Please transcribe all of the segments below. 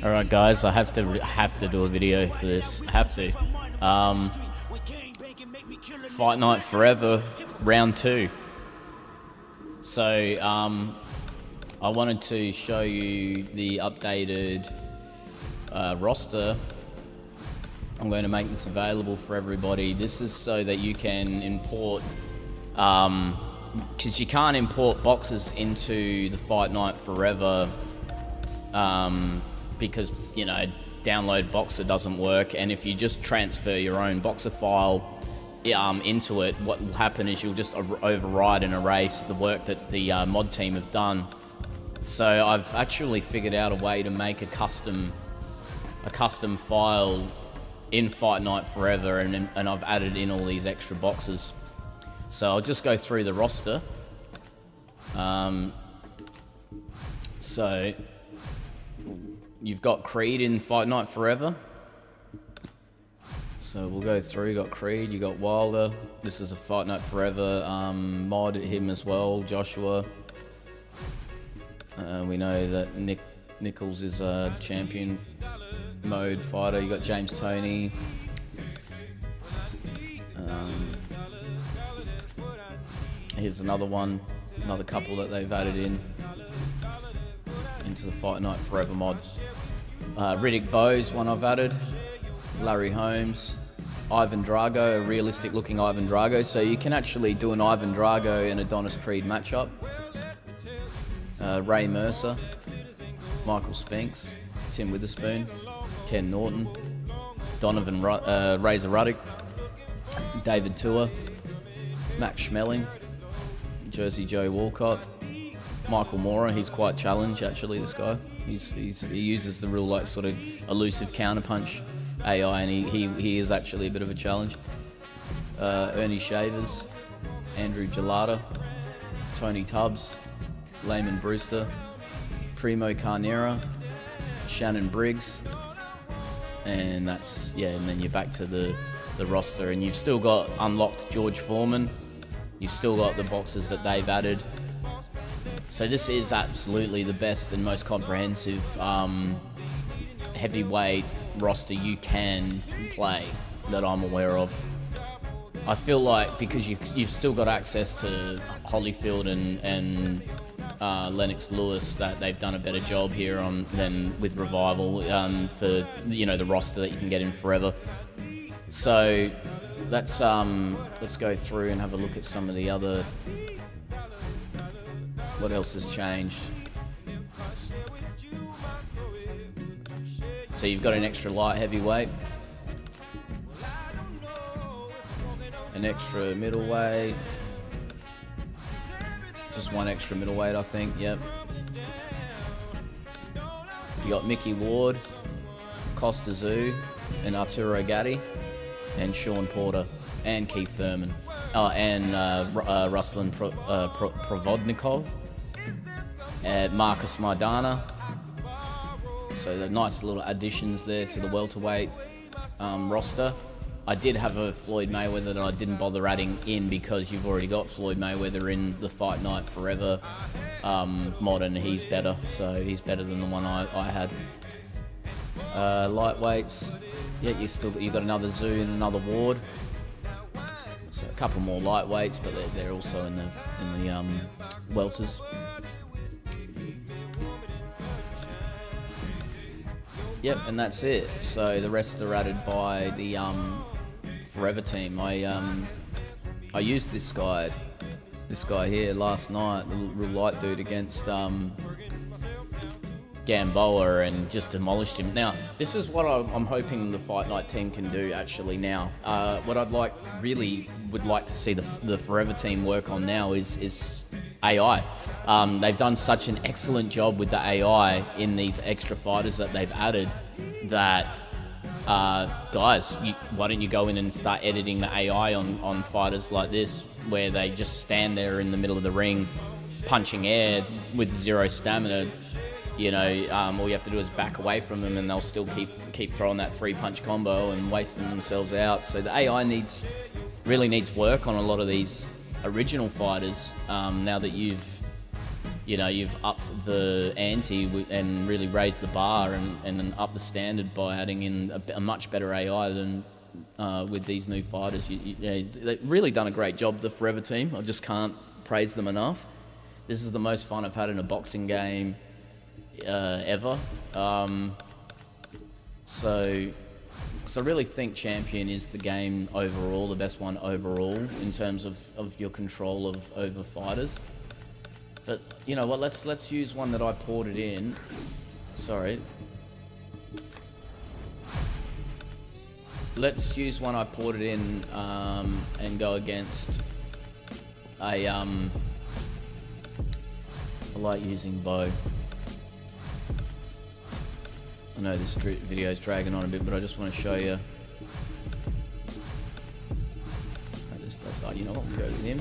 All right, guys, I have to do a video for this. Have to. Fight Night Forever Round 2. So I wanted to show you the updated roster. I'm going to make this available for everybody. This is so that you can import, because you can't import boxes into the Fight Night Forever because, you know, download Boxer doesn't work. And if you just transfer your own Boxer file into it, what will happen is you'll just override and erase the work that the mod team have done. So I've actually figured out a way to make a custom file in Fight Night Forever, and I've added in all these extra boxes. So I'll just go through the roster. So you've got Creed in Fight Night Forever. So we'll go through. You got Creed, you got Wilder. This is a Fight Night Forever mod, him as well, Joshua. We know that Nichols is a champion mode fighter. You got James Toney. Here's another one, another couple that they've added into the Fight Night Forever mod. Riddick Bowe's one I've added. Larry Holmes, Ivan Drago, a realistic looking Ivan Drago. So you can actually do an Ivan Drago and Adonis Creed matchup. Ray Mercer, Michael Spinks, Tim Witherspoon, Ken Norton, Donovan Razor Ruddock, David Tua, Max Schmeling, Jersey Joe Walcott, Michael Mora. He's quite challenged actually, this guy. He uses the real like sort of elusive counterpunch AI, and he is actually a bit of a challenge. Ernie Shavers, Andrew Gelada, Tony Tubbs, Layman Brewster, Primo Carnera, Shannon Briggs, and that's, yeah, and then you're back to the roster, and you've still got unlocked George Foreman. You've still got the boxes that they've added. So this is absolutely the best and most comprehensive heavyweight roster you can play that I'm aware of. I feel like because you've still got access to Holyfield and Lennox Lewis, that they've done a better job here than with Revival for, you know, the roster that you can get in Forever. So let's go through and have a look at some of the other. What else has changed? So you've got an extra light heavyweight, an extra middleweight, just one extra middleweight, I think. Yep. You got Mickey Ward, Costa Zoo, and Arturo Gatti, and Sean Porter, and Keith Thurman, and Ruslan Provodnikov, Marcus Maidana. So the nice little additions there to the welterweight roster. I did have a Floyd Mayweather that I didn't bother adding in because you've already got Floyd Mayweather in the Fight Night Forever mod, and he's better. So he's better than the one I had. Lightweights, yeah, you've got another Zoo and another Ward. So a couple more lightweights, but they're also in the welters. Yep, and that's it. So the rest are added by the Forever team. I used this guy here last night, the real light dude, against Gamboa, and just demolished him. Now, this is what I'm hoping the Fight Night team can do actually now. What I'd really would like to see the Forever team work on now is AI. They've done such an excellent job with the AI in these extra fighters that they've added that, guys, why don't you go in and start editing the AI on fighters like this, where they just stand there in the middle of the ring punching air with zero stamina. You know, all you have to do is back away from them and they'll still keep throwing that 3-punch combo and wasting themselves out. So the AI really needs work on a lot of these original fighters, now that you've you've upped the ante and really raised the bar and upped the standard by adding in a much better AI than with these new fighters. They've really done a great job, the Forever team. I just can't praise them enough. This is the most fun I've had in a boxing game ever. So I really think Champion is the game overall, the best one overall in terms of your control over fighters. But you know what? Let's use one that I ported in. Sorry. Let's use one I ported in and go against a I like using bow. I know this video is dragging on a bit, but I just want to show you. You know what? We'll go with him.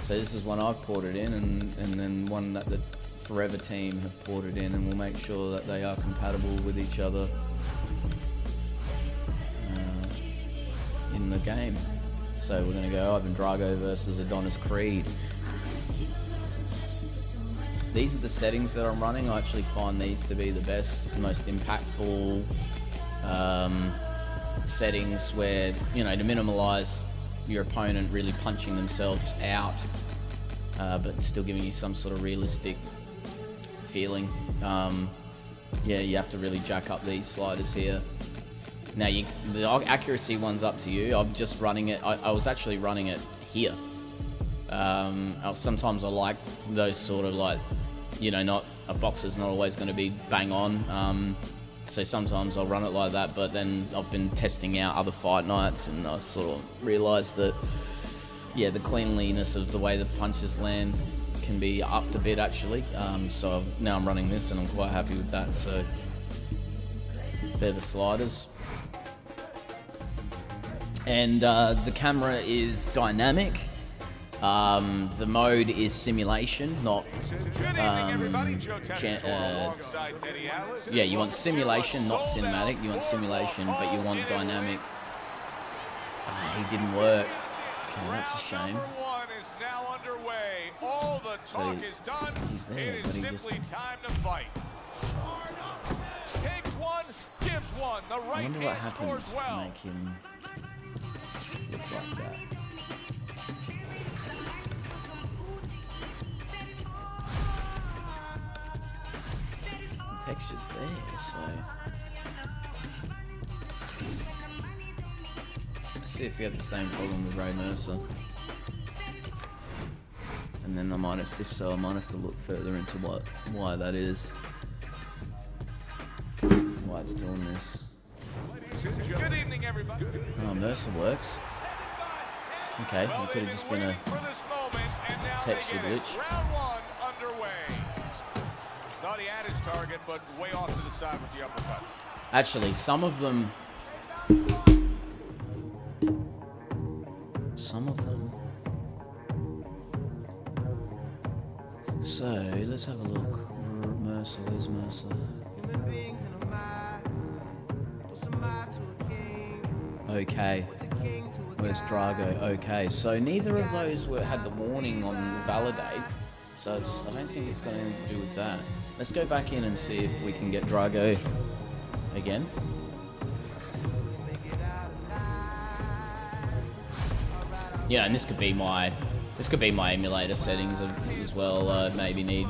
So this is one I've ported in, and then one that the Forever team have ported in, and we'll make sure that they are compatible with each other in the game. So we're going to go Ivan Drago versus Adonis Creed. These are the settings that I'm running. I actually find these to be the best, most impactful settings where, to minimize your opponent really punching themselves out, but still giving you some sort of realistic feeling. You have to really jack up these sliders here. Now, the accuracy one's up to you. I'm just running it. I was actually running it here. Sometimes I like those sort of not a boxer's not always going to be bang on. So sometimes I'll run it like that, but then I've been testing out other fight nights and I sort of realised that, the cleanliness of the way the punches land can be upped a bit actually. So now I'm running this and I'm quite happy with that. So they're the sliders. And the camera is dynamic. The mode is simulation, not you want simulation, not cinematic. You want simulation, but you want dynamic. He didn't work. Okay, that's a shame. So he's there, but he just... I wonder what happened to make him look like that. Textures there, so let's see if we have the same problem with Ray Mercer. And then I might have to look further into why that is. Why it's doing this. Good evening, everybody. Oh, Mercer works. Okay, it could have just been a texture glitch. Round one underway. Thought he had his target, but way off to the side with the uppercut. Actually, some of them. So let's have a look. Mercer, where's Mercer? Okay. Where's Drago? Okay, so neither of those had the warning on validate, so I don't think it's got anything to do with that. Let's go back in and see if we can get Drago again. Yeah, and this could be my emulator settings as well. Maybe need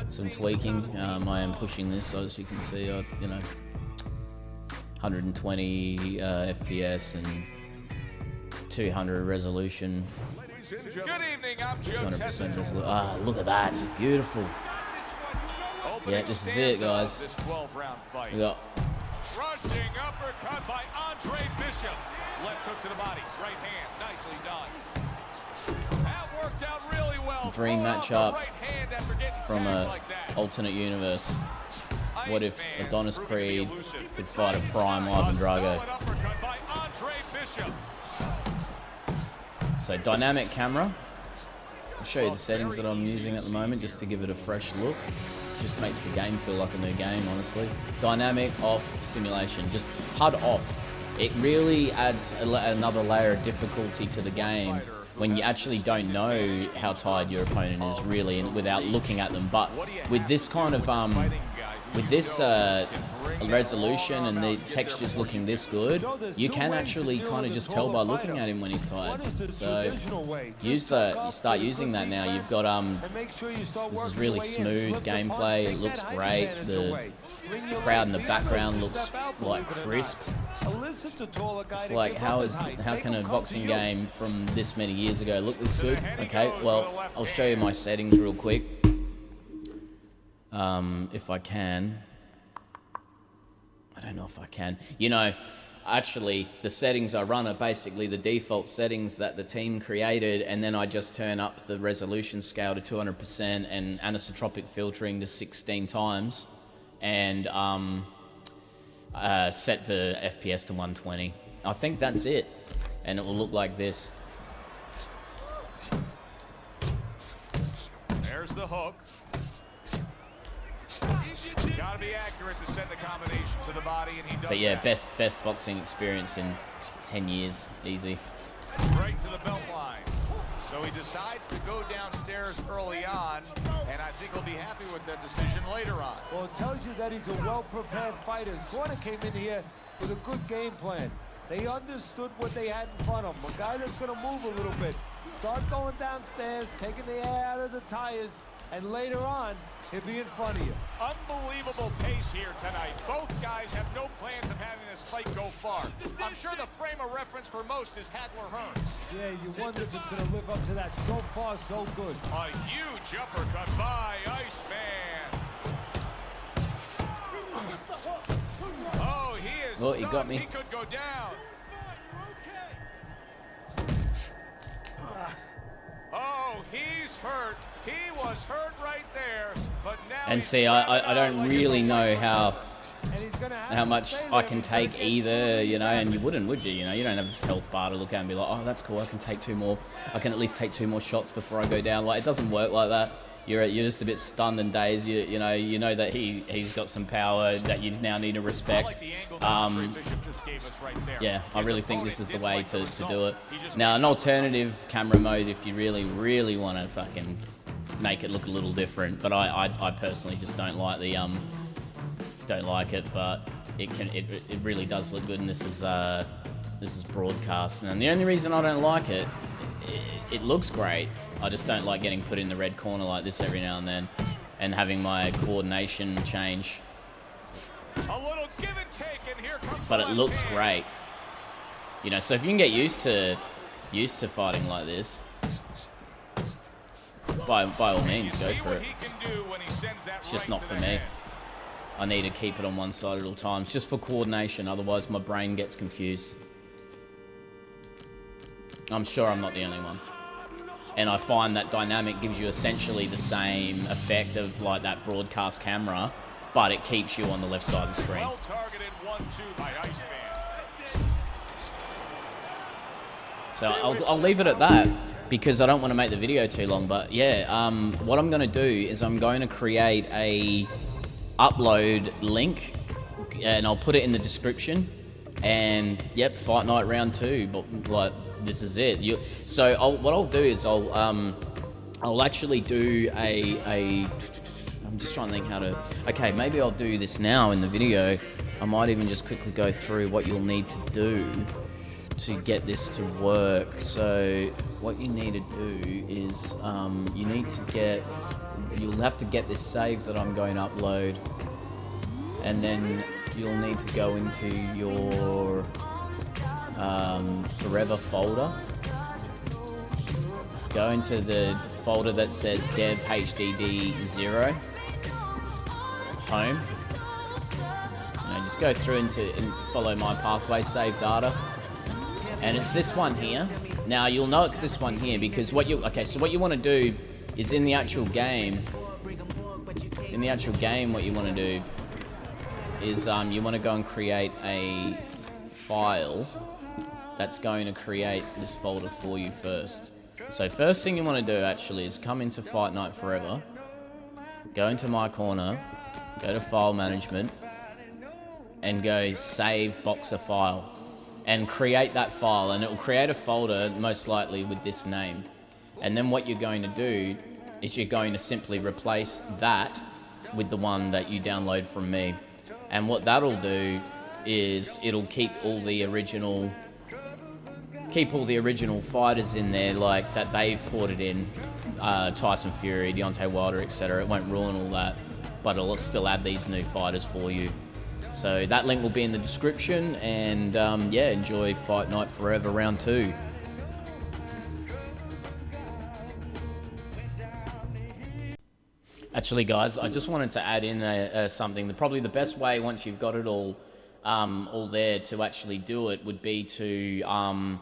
some tweaking. I am pushing this, so as you can see, 120 FPS and 200 resolution. Good evening, I'm 200% resolution. Ah, look at that, beautiful. Yeah, this is it, guys. We got rushing uppercut by Andre Bishop. Left hook to the body, right hand, nicely done. That worked out really well. Dream matchup from a alternate universe. What if Adonis Creed could fight a prime Ivan Drago? So dynamic camera. I'll show you the settings that I'm using at the moment just to give it a fresh look. Just makes the game feel like a new game, honestly. Dynamic, off, simulation. Just HUD off. It really adds another layer of difficulty to the game when you actually don't know how tired your opponent is really, and without looking at them. But with this kind of with this resolution and the textures looking this good, you can actually kind of just tell by looking at him when he's tired. So you start using that now. You've got this is really smooth gameplay. It looks great. The crowd in the background looks like crisp. It's like, how can a boxing game from this many years ago look this good? Okay, well, I'll show you my settings real quick. If I can. I don't know if I can. You know, actually, the settings I run are basically the default settings that the team created, and then I just turn up the resolution scale to 200% and anisotropic filtering to 16 times, and set the FPS to 120. I think that's it, and it will look like this. There's the hook. Gotta be accurate to send the combination to the body, and he does. But yeah, that. best boxing experience in 10 years, easy. Right to the belt line. So he decides to go downstairs early on, and I think he'll be happy with that decision later on. Well, it tells you that he's a well-prepared fighter. His corner came in here with a good game plan. They understood what they had in front of them. A guy that's going to move a little bit. Start going downstairs, taking the air out of the tires, and later on, he'll be in front of you. Unbelievable pace here tonight. Both guys have no plans of having this fight go far. I'm sure the frame of reference for most is Hagler-Hearns. Yeah, you wonder if it's going to live up to that. So far, so good. A huge uppercut by Iceman. Oh, he is Oh, he got stunned. me. He could go down. Oh, he's hurt. He was hurt right there, but now. And see, I don't really know how much I can take either, you know, and you wouldn't, would you? You know, you don't have this health bar to look at and be like, oh, that's cool, I can take 2 more. I can at least take 2 more shots before I go down. Like, it doesn't work like that. You're just a bit stunned and dazed. You know that he's got some power that you now need to respect. Yeah, I really think this is the way to do it. Now, an alternative camera mode, if you really want to fucking make it look a little different, but I personally just don't like the don't like it, but it really does look good, and this is broadcast. And the only reason I don't like it, it looks great. I just don't like getting put in the red corner like this every now and then, and having my coordination change. A little give and take, and here comes. But it looks great, you know. So if you can get used to fighting like this, by all means, go for it. It's just not for me. I need to keep it on one side at all times, just for coordination. Otherwise, my brain gets confused. I'm sure I'm not the only one. And I find that dynamic gives you essentially the same effect of like that broadcast camera, but it keeps you on the left side of the screen. Well targeted 1-2 by Iceman. So I'll leave it at that because I don't want to make the video too long. But yeah, what I'm going to do is I'm going to create a upload link, and I'll put it in the description. And yep, Fight Night Round 2. But like, this is it. What I'll do is I'll actually do a. I'm just trying to think how to. Okay, maybe I'll do this now in the video. I might even just quickly go through what you'll need to do to get this to work. So what you need to do is you'll have to get this save that I'm going to upload, and then you'll need to go into your Forever folder. Go into the folder that says Dev HDD 0 Home. Just go through and follow my pathway, save data, and it's this one here. Now you'll know it's this one here because what you want to do is in the actual game. What you want to do is you want to go and create a file that's going to create this folder for you first. So first thing you want to do actually is come into Fight Night Forever, go into My Corner, go to File Management, and go Save Boxer File. and create that file, and it will create a folder most likely with this name. And then what you're going to do is you're going to simply replace that with the one that you download from me. And what that'll do is it'll keep all the original fighters in there, like that they've ported in, Tyson Fury, Deontay Wilder, etc. It won't ruin all that, but it'll still add these new fighters for you. So that link will be in the description, and yeah, enjoy Fight Night Forever Round 2. Actually, guys, I just wanted to add in something. Probably the best way, once you've got it all there, to actually do it would be to...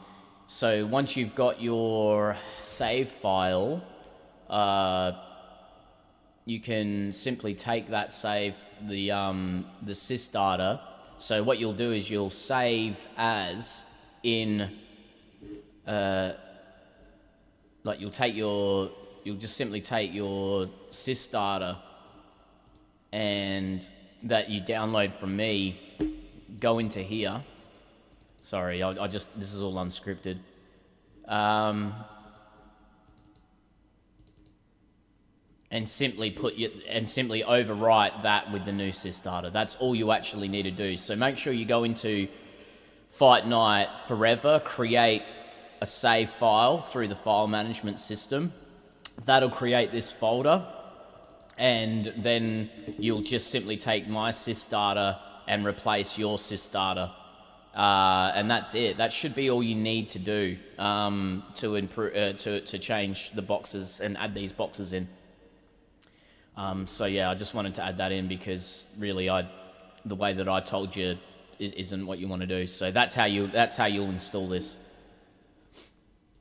so once you've got your save file, you can simply take that save, the sys data. So what you'll do is you'll save as in... like you'll just simply take your sys data and that you download from me, go into here. Sorry, this is all unscripted. And simply overwrite that with the new sys data. That's all you actually need to do. So make sure you go into Fight Night Forever, create a save file through the file management system. That'll create this folder, and then you'll just simply take my sys data and replace your sys data, and that's it. That should be all you need to do to improve, to change the boxes and add these boxes in. So yeah, I just wanted to add that in because really, the way that I told you isn't what you want to do. So that's how you'll install this.